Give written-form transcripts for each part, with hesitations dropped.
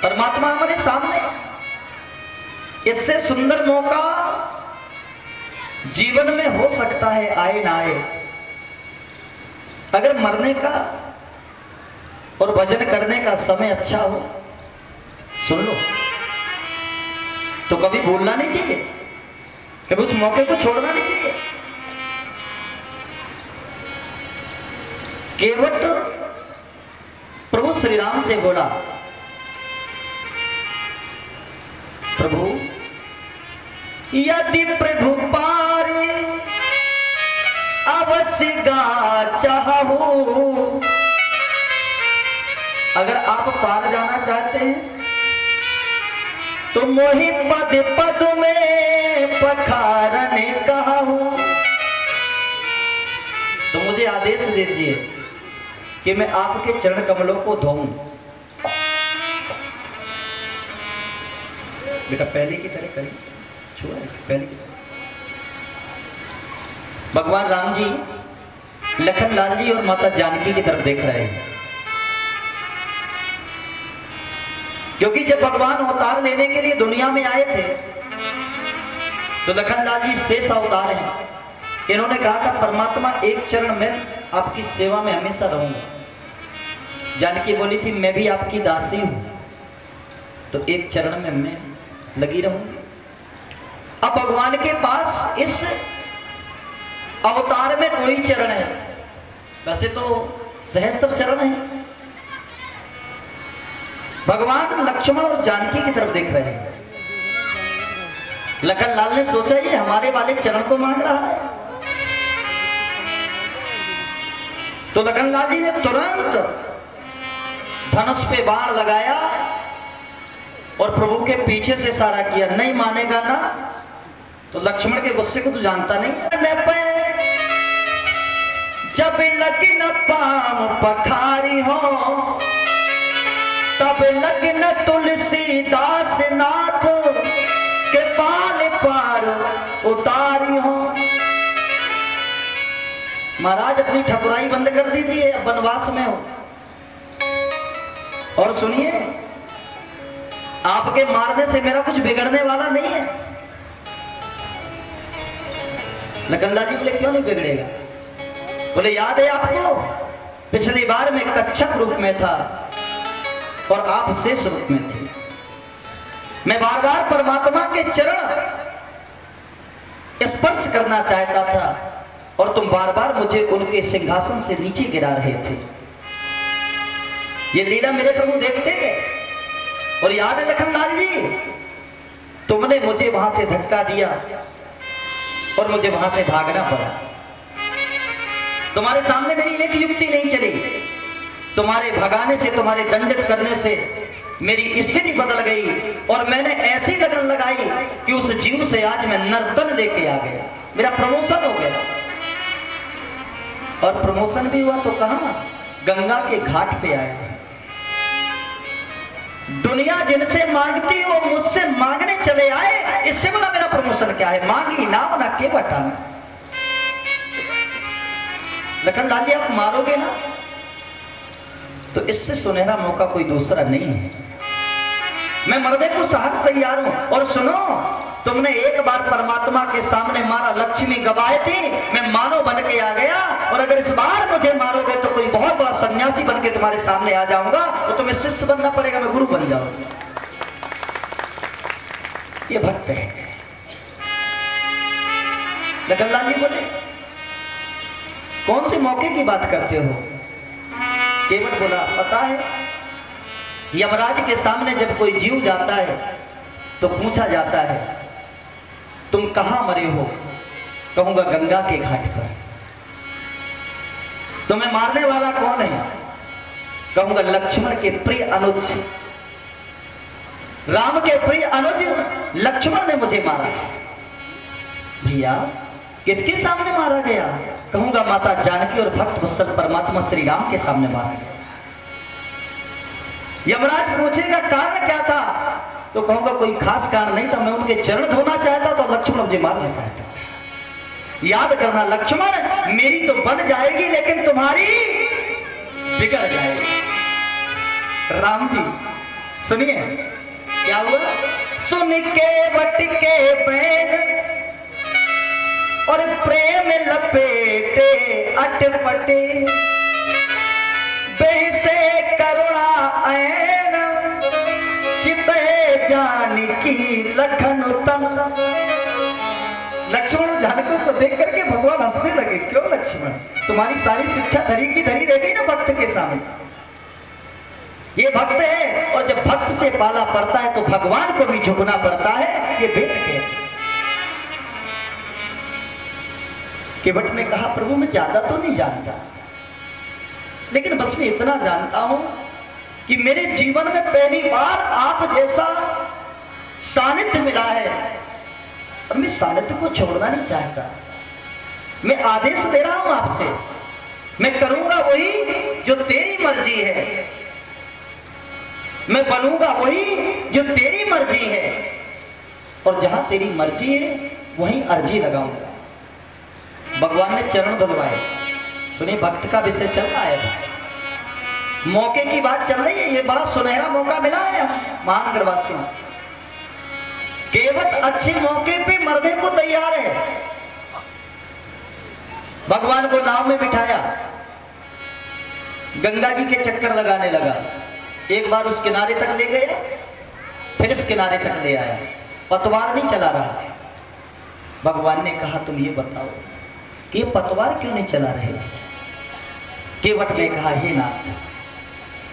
परमात्मा हमारे सामने, इससे सुंदर मौका जीवन में हो सकता है, आए ना आए। अगर मरने का और भजन करने का समय अच्छा हो, सुन लो, तो कभी भूलना नहीं चाहिए, कभी उस मौके को छोड़ना नहीं चाहिए। केवट प्रभु श्री राम से बोला, प्रभु यदि प्रभु पारे अवश्य गा चाहूं, अगर आप पार जाना चाहते हैं तो मोहि पद पद में पखारने कहा हूं, तो मुझे आदेश दीजिए कि मैं आपके चरण कमलों को धोऊं। बेटा पहले की तरह करिए, छुआ पहले की तरह। भगवान राम जी लखन लाल जी और माता जानकी की तरफ देख रहे हैं, क्योंकि जब भगवान अवतार लेने के लिए दुनिया में आए थे तो लखन लाल जी शेष अवतार हैं। इन्होंने कहा था परमात्मा एक चरण में आपकी सेवा में हमेशा रहूंगा। जानकी बोली थी मैं भी आपकी दासी हूं, तो एक चरण में मैं लगी रहूंगी। अब भगवान के पास इस अवतार में दो ही चरण है, वैसे तो सहस्त्र चरण है। भगवान लक्ष्मण और जानकी की तरफ देख रहे हैं। लखन लाल ने सोचा ये हमारे वाले चरण को मांग रहा है, तो लखन लाल जी ने तुरंत धनुष पे बाण लगाया और प्रभु के पीछे से इशारा किया, नहीं मानेगा ना। तो लक्ष्मण के गुस्से को तो जानता नहीं। जब लग्न पाम पखारी हो तब लग्न तुलसीदास नाथ के बाल पार उतारी हो। महाराज अपनी ठकुराई बंद कर दीजिए, अब वनवास में हो। और सुनिए, आपके मारने से मेरा कुछ बिगड़ने वाला नहीं है। लखनलाल जी बोले क्यों नहीं बिगड़ेगा? बोले याद है आपको पिछली बार मैं कच्छप रूप में था और आप शेष रूप में थे। मैं बार बार परमात्मा के चरण स्पर्श करना चाहता था और तुम बार बार मुझे उनके सिंहासन से नीचे गिरा रहे थे। ये लीला मेरे प्रभु देखते गए। और याद है लखनलाल जी, तुमने मुझे वहां से धक्का दिया और मुझे वहां से भागना पड़ा। तुम्हारे सामने मेरी एक युक्ति नहीं चली, तुम्हारे भगाने से, तुम्हारे दंडित करने से मेरी स्थिति बदल गई और मैंने ऐसी लगन लगाई कि उस जीव से आज मैं नर्तन लेके आ गया, मेरा प्रमोशन हो गया। और प्रमोशन भी हुआ तो कहां? गंगा के घाट पे आया। दुनिया जिनसे मांगती वो मुझसे मांगने चले आए, इससे बोला मेरा प्रमोशन क्या है? मांगी नाम ना के बटाना। लखनलाल जी आप मारोगे ना तो इससे सुनहरा मौका कोई दूसरा नहीं है। मैं मरने को सहज तैयार हूं। और सुनो, तुमने एक बार परमात्मा के सामने मारा, लक्ष्मी गवाए थी, मैं मानव बन के आ गया। और अगर इस बार मुझे मारोगे तो कोई बहुत बड़ा सन्यासी बन के तुम्हारे सामने आ जाऊंगा, तो तुम्हें शिष्य बनना पड़ेगा, मैं गुरु बन जाऊंगा। ये भक्त है। लखनलाल जी बोले कौन से मौके की बात करते हो? केवट बोला पता है, यमराज के सामने जब कोई जीव जाता है तो पूछा जाता है तुम कहां मरे हो? कहूंगा गंगा के घाट पर। तुम्हें मारने वाला कौन है? कहूंगा लक्ष्मण के प्रिय अनुज, राम के प्रिय अनुज लक्ष्मण ने मुझे मारा। भैया किसके सामने मारा गया? कहूंगा माता जानकी और भक्त वत्सल परमात्मा श्री राम के सामने मारा गया। यमराज पूछेगा कारण क्या था? तो कहूंगा कोई खास कारण नहीं था, मैं उनके चरण धोना चाहता तो लक्ष्मण मुझे मारना चाहता। याद करना लक्ष्मण, मेरी तो बन जाएगी लेकिन तुम्हारी बिगड़ जाएगी। राम जी सुनिए क्या हुआ। सुन के वट के बैन और प्रेम लपेटे अटपटे, बेसे करुणा ऐन चिते जानकी लखन तन। लक्ष्मण जानकी को देख करके भगवान हंसने लगे। क्यों लक्ष्मण, तुम्हारी सारी शिक्षा धरी की धरी रह गई ना भक्त के सामने। ये भक्त है और जब भक्त से पाला पड़ता है तो भगवान को भी झुकना पड़ता है। ये वेद है। केवट ने कहा प्रभु मैं ज्यादा तो नहीं जानता, लेकिन बस मैं इतना जानता हूं कि मेरे जीवन में पहली बार आप जैसा सानिध्य मिला है और मैं सानिध्य को छोड़ना नहीं चाहता। मैं आदेश दे रहा हूं आपसे, मैं करूंगा वही जो तेरी मर्जी है, मैं बनूंगा वही जो तेरी मर्जी है, और जहां तेरी मर्जी है वहीं अर्जी लगाऊंगा। भगवान ने चरण धुलवाए। सुनिए भक्त का विषय चल रहा है, मौके की बात चल रही है। ये बड़ा सुनहरा मौका मिला है महानगरवासियों। केवट अच्छे मौके पे मरने को तैयार है। भगवान को नाव में बिठाया, गंगा जी के चक्कर लगाने लगा। एक बार उस किनारे तक ले गया, फिर इस किनारे तक ले आया। पतवार नहीं चला रहा। भगवान ने कहा तुम ये बताओ कि ये पतवार क्यों नहीं चला रहे। केवट ने कहा हे नाथ,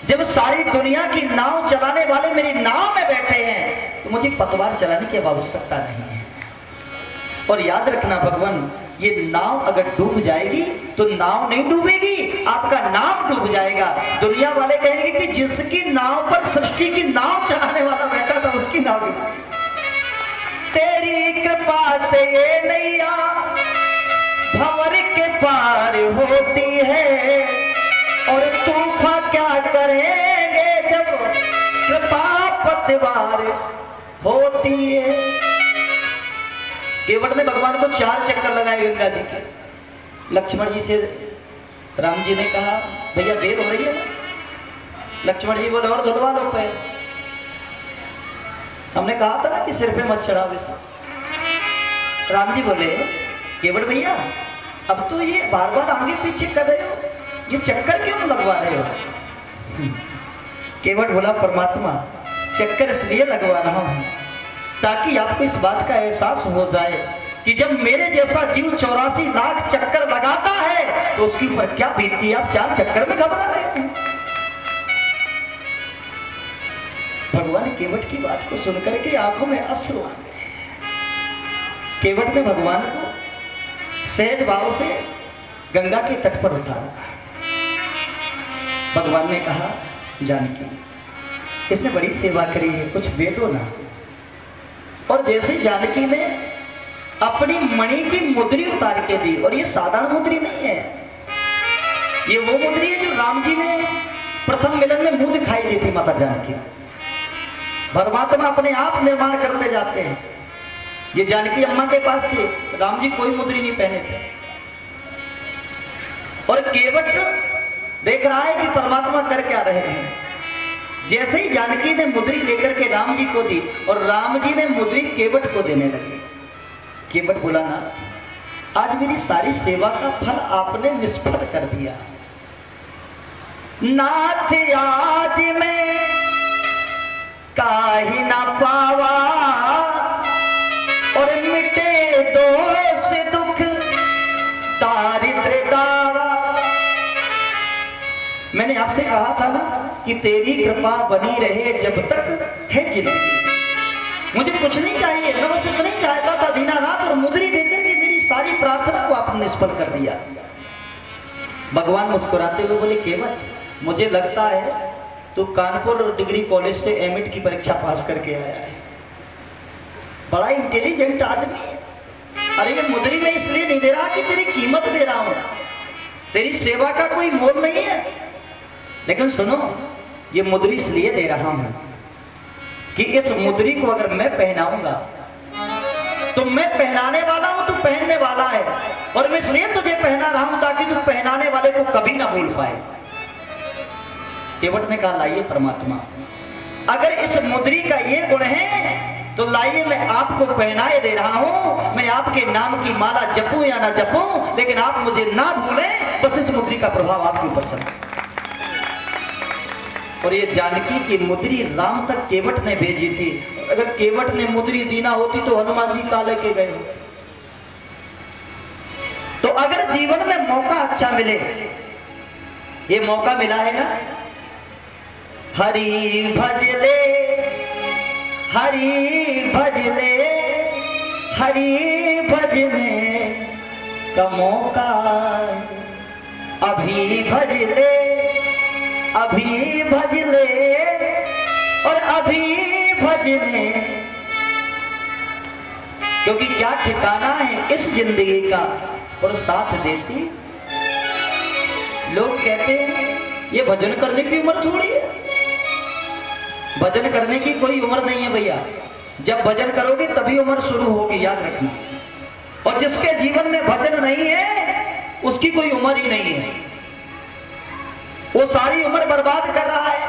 जब सारी दुनिया की नाव चलाने वाले मेरी नाव में बैठे हैं तो मुझे पतवार चलाने की आवश्यकता नहीं है। और याद रखना भगवान, ये नाव अगर डूब जाएगी तो नाव नहीं डूबेगी, आपका नाम डूब जाएगा। दुनिया वाले कहेंगे कि जिसकी नाव पर सृष्टि की नाव चलाने वाला बैठा था उसकी नाव डूबी। तेरी कृपा से ये नैया भंवर के पार होती है, और तूफान क्या करेंगे जब कृपा पतवार होती है। केवट ने भगवान को 4 चक्कर लगाए गंगा जी के। लक्ष्मण जी से राम जी ने कहा भैया देर हो रही है। लक्ष्मण जी बोले और धुलवा लो पैर। हमने कहा था ना कि सिर पे मत चढ़ाओ इसे। राम जी बोले केवट भैया अब तो ये बार बार आगे पीछे कर रहे हो, ये चक्कर क्यों लगवा रहे हो। केवट बोला परमात्मा चक्कर इसलिए लगवा रहा हूं ताकि आपको इस बात का एहसास हो जाए कि जब मेरे जैसा जीव 84 लाख चक्कर लगाता है तो उसके ऊपर क्या बीतती है। आप 4 चक्कर में घबरा रहे थे। भगवान केवट की बात को सुनकर के आंखों में अश्रु आ गए। केवट ने भगवान को सहज भाव से गंगा के तट पर उतारा। भगवान ने कहा जानकी इसने बड़ी सेवा करी है, कुछ दे दो ना। और जैसे जानकी ने अपनी मणि की मुद्री उतार के दी, और ये साधारण मुद्री नहीं है, ये वो मुद्री है जो राम जी ने प्रथम मिलन में मुंह दिखाई दी थी माता जानकी। परमात्मा अपने आप निर्माण करते जाते हैं। ये जानकी अम्मा के पास थे, राम जी कोई मुद्री नहीं पहने थे। और केवट देख रहा है कि परमात्मा कर क्या रहे हैं। जैसे ही जानकी ने मुद्री लेकर के राम जी को दी और राम जी ने मुद्री केवट को देने लगे। केवट बोला नाथ आज मेरी सारी सेवा का फल आपने निष्फल कर दिया। नाथ आज मैं काहि ना पावा, और मिटे दोष दुख दारिद्र दावा। मैंने आपसे कहा था ना कि तेरी कृपा बनी रहे जब तक है जिंदगी। मुझे कुछ नहीं चाहिए, मैं बस इतना ही चाहता था दीनानाथ, और मुद्री देकर के मेरी सारी प्रार्थना को आपने निष्फल कर दिया। भगवान मुस्कुराते हुए बोले केवट मुझे लगता है तू कानपुर डिग्री कॉलेज से एमएड की परीक्षा पास करके आया है, बड़ा इंटेलिजेंट आदमी है। अरे ये मुद्री में इसलिए नहीं दे रहा कि तेरी कीमत दे रहा हूं, तेरी सेवा का कोई मोल नहीं है, लेकिन सुनो ये मुद्री इसलिए दे रहा हूं कि इस मुद्री को अगर मैं पहनाऊंगा तो मैं पहनाने वाला हूं, तू पहनने वाला है, और मैं इसलिए तुझे पहना रहा हूं ताकि तू पहनाने वाले को कभी ना भूल पाए। केवट ने कहा लाइए परमात्मा अगर इस मुद्री का ये गुण है तो लाइए मैं आपको पहनाए दे रहा हूं। मैं आपके नाम की माला जपूं या ना जपूं, लेकिन आप मुझे ना भूलें, बस इस मुद्री का प्रभाव आपके ऊपर चले। और ये जानकी की मुद्री राम तक केवट ने भेजी थी। अगर केवट ने मुद्री दी ना होती तो हनुमान जी काले के गए। तो अगर जीवन में मौका अच्छा मिले, ये मौका मिला है ना, हरि भजले हरि भजले हरि भजने का मौका, अभी भजले अभी भजले और अभी भजने। क्योंकि क्या ठिकाना है इस जिंदगी का और साथ देती। लोग कहते हैं ये भजन करने की उम्र थोड़ी है। भजन करने की कोई उम्र नहीं है भैया। जब भजन करोगे तभी उम्र शुरू होगी, याद रखना। और जिसके जीवन में भजन नहीं है उसकी कोई उम्र ही नहीं है। वो सारी उम्र बर्बाद कर रहा है।